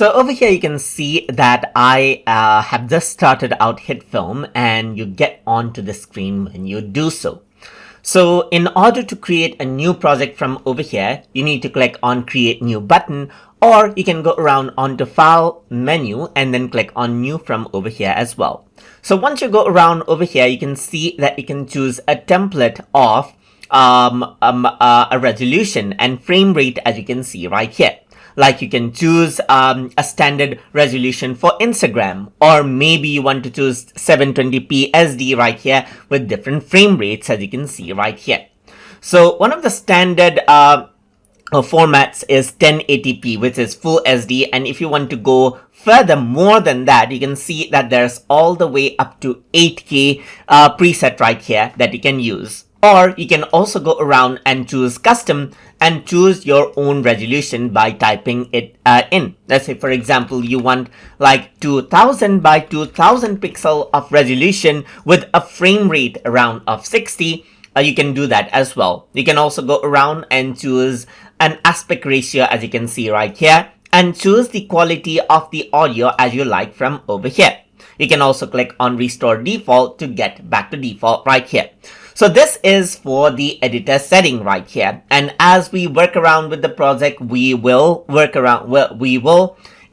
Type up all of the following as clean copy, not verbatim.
So over here you can see that I have just started out HitFilm, and you get onto the screen when you do so. So in order to create a new project from over here, you need to click on create new button, or you can go around onto file menu and then click on new from over here as well. So once you go around over here, you can see that you can choose a template of a resolution and frame rate, as you can see right here. Like you can choose a standard resolution for Instagram, or maybe you want to choose 720p SD right here with different frame rates, as you can see right here. So one of the standard formats is 1080p, which is full SD, and if you want to go further more than that, you can see that there's all the way up to 8K preset right here that you can use. Or you can also go around and choose custom and choose your own resolution by typing it in. Let's say, for example, you want like 2000 by 2000 pixel of resolution with a frame rate around of 60. You can do that as well. You can also go around and choose an aspect ratio, as you can see right here, and choose the quality of the audio as you like from over here. You can also click on restore default to get back to default right here. So this is for the editor setting right here. And as we work around with the project, we will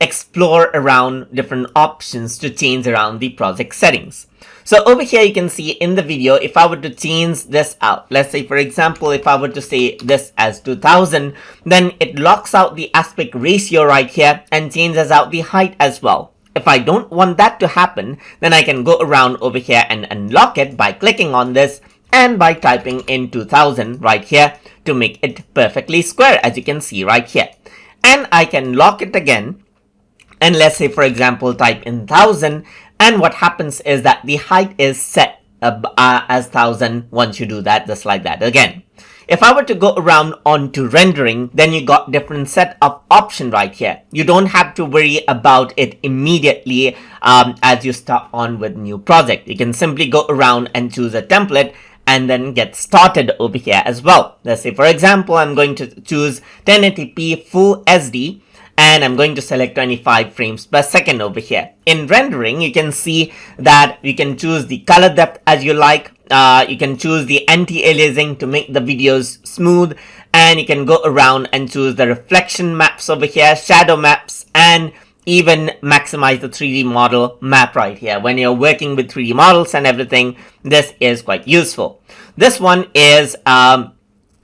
explore around different options to change around the project settings. So over here, you can see in the video, if I were to change this out, let's say, for example, if I were to say this as 2000, then it locks out the aspect ratio right here and changes out the height as well. If I don't want that to happen, then I can go around over here and unlock it by clicking on this and by typing in 2000 right here to make it perfectly square, as you can see right here. And I can lock it again, and let's say, for example, type in 1000, and what happens is that the height is set as 1000 once you do that, just like that again. If I were to go around onto rendering, then you got different set of option right here. You don't have to worry about it immediately as you start on with new project. You can simply go around and choose a template and then get started over here as well. Let's say, for example, I'm going to choose 1080p full SD, and I'm going to select 25 frames per second over here. In rendering, you can see that you can choose the color depth as you like. You can choose the anti-aliasing to make the videos smooth, and you can go around and choose the reflection maps over here, shadow maps, and even maximize the 3D model map right here. When you're working with 3D models and everything, this is quite useful. This one is a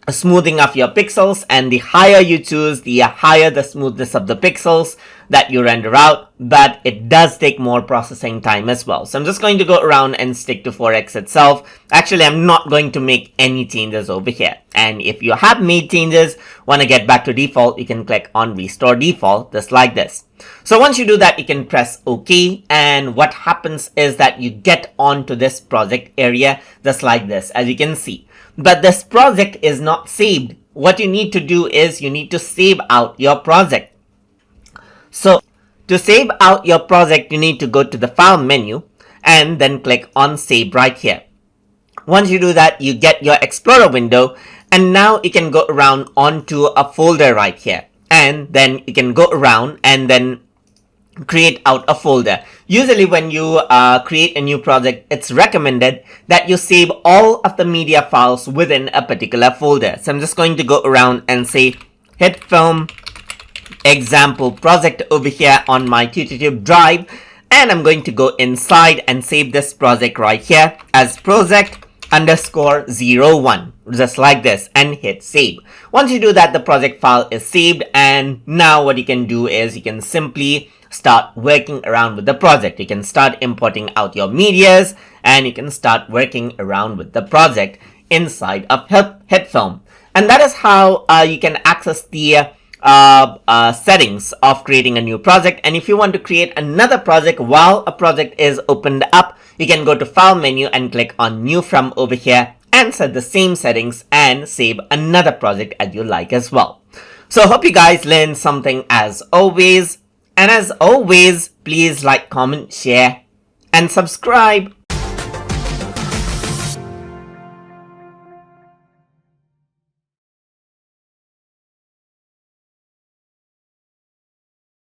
smoothing of your pixels, and the higher you choose, the higher the smoothness of the pixels that you render out, but it does take more processing time as well. So I'm just going to go around and stick to 4x itself. Actually, I'm not going to make any changes over here. And if you have made changes, want to get back to default, you can click on restore default, just like this. So once you do that, you can press OK, and what happens is that you get onto this project area just like this, as you can see. But this project is not saved. What you need to do is you need to save out your project. So to save out your project, you need to go to the file menu and then click on save right here. Once you do that, you get your Explorer window, and now you can go around onto a folder right here. And then you can go around and then create out a folder. Usually when you create a new project, it's recommended that you save all of the media files within a particular folder. So I'm just going to go around and say HitFilm example project over here on my TutorTube drive, and I'm going to go inside and save this project right here as project_01, just like this, and hit save. Once you do that, the project file is saved, and now what you can do is you can simply start working around with the project. You can start importing out your medias, and you can start working around with the project inside of HitFilm. And that is how you can access the settings of creating a new project. And if you want to create another project while a project is opened up, you can go to file menu and click on new from over here and set the same settings and save another project as you like as well. So hope you guys learned something as always. And as always, please like, comment, share, and subscribe.